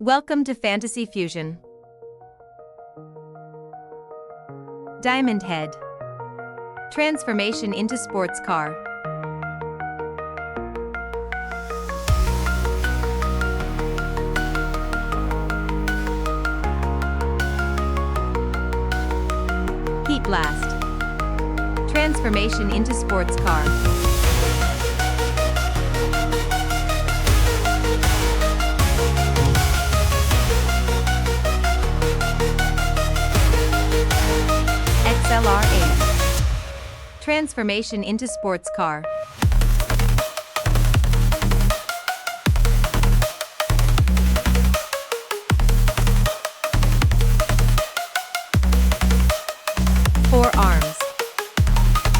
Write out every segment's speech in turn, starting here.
Welcome to Fantasy Fusion. Diamond Head. Transformation into sports car. Heat Blast. Transformation into sports car. XLR8. Transformation into sports car. Four Arms.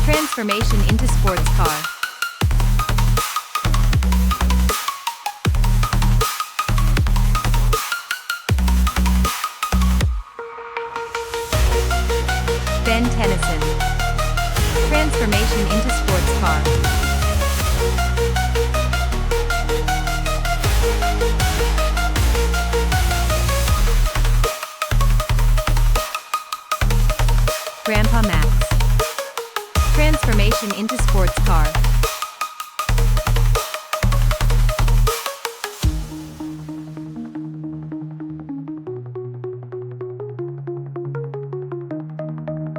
Transformation into sports car. Ben Tennyson. Transformation into sports car. Grandpa Max. Transformation into sports car.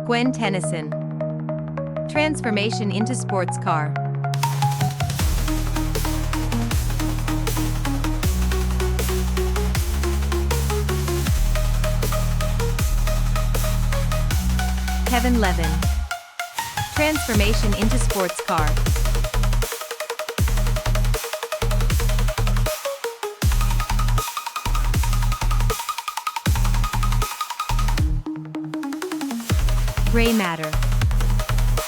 Gwen Tennyson. Transformation into sports car. Kevin Levin. Transformation into sports car. Gray Matter.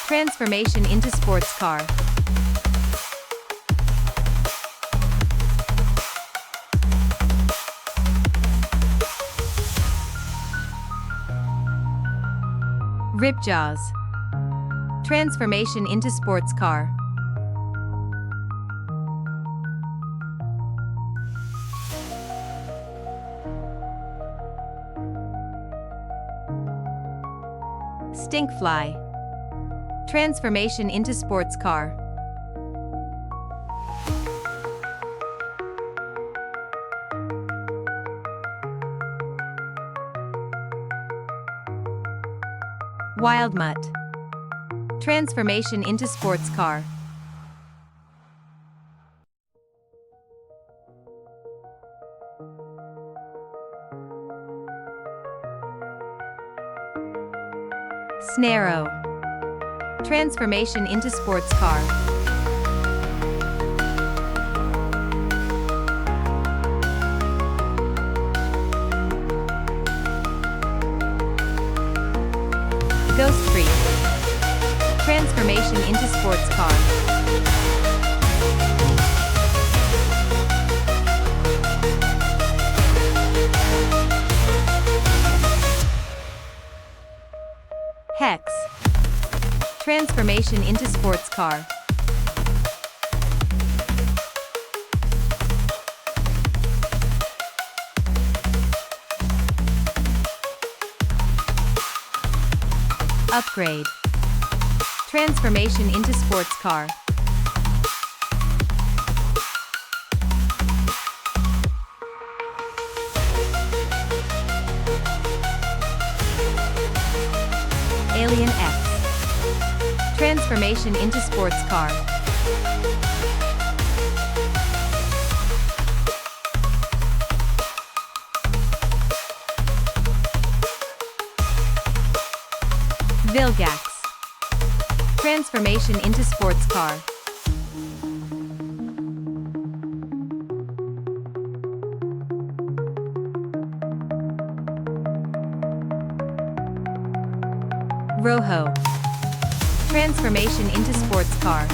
Transformation into sports car. Ripjaws. Transformation into sports car. Stinkfly. Transformation into sports car. Wild Mutt. Transformation into sports car. Snarrow. Transformation into sports car. Ghost Freak. Transformation into sports car. Hex. Transformation into sports car. Upgrade. Transformation into sports car. Alien X. Transformation into sports car. Vilgax. Transformation into sports car. Rojo. Transformation into sports car.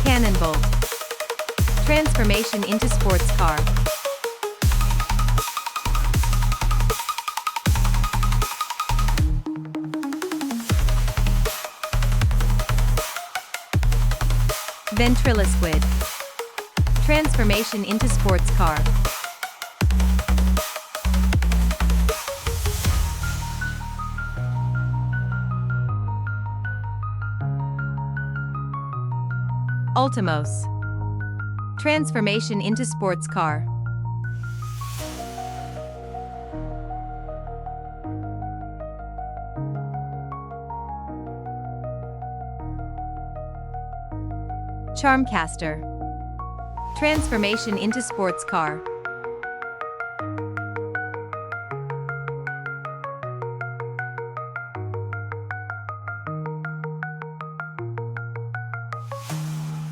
Cannonball. Transformation into sports car. Ventriloquid. Transformation into sports car. Ultimos. Transformation into sports car. Charmcaster. Transformation into sports car.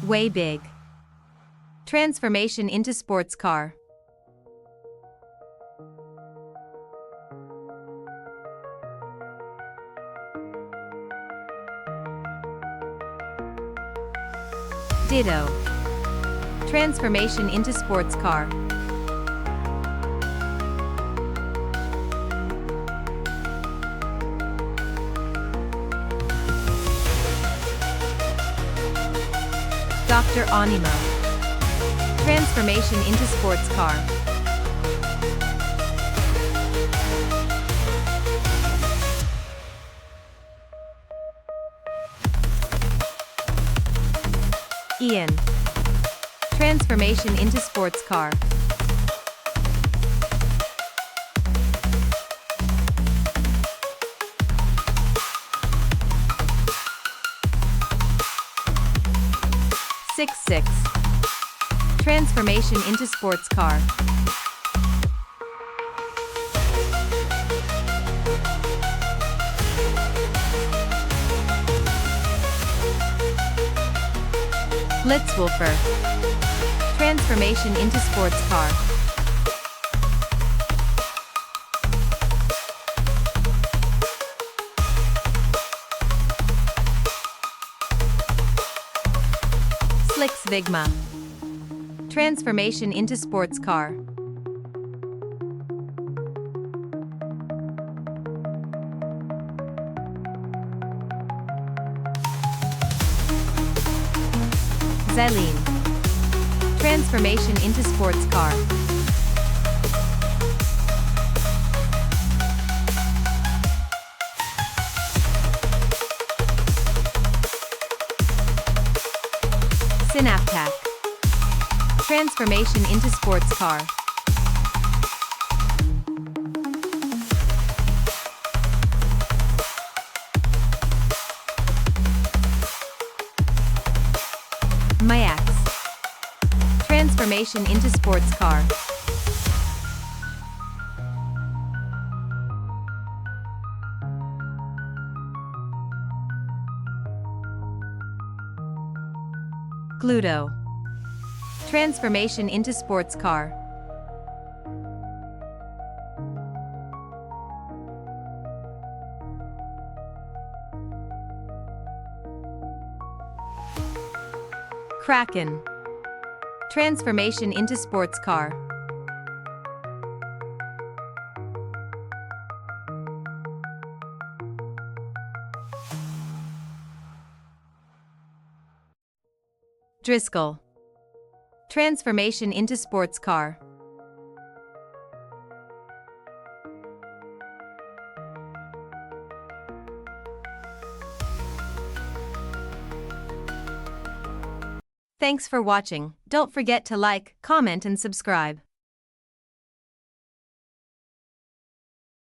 Way big. Transformation into sports car. Ditto. Transformation into sports car. Dr. Animo. Transformation into sports car. Ian. Transformation into sports car. Six. Transformation into sports car. Blitzwolfer. Transformation into sports car. Vigma. Transformation into sports car. Zeline. Transformation into sports car. Synaptac. Transformation into sports car. Mayax. Transformation into sports car. Gluto. Transformation into sports car. Kraken. Transformation into sports car. Driscoll. Transformation into sports car. Thanks for watching. Don't forget to like, comment and subscribe.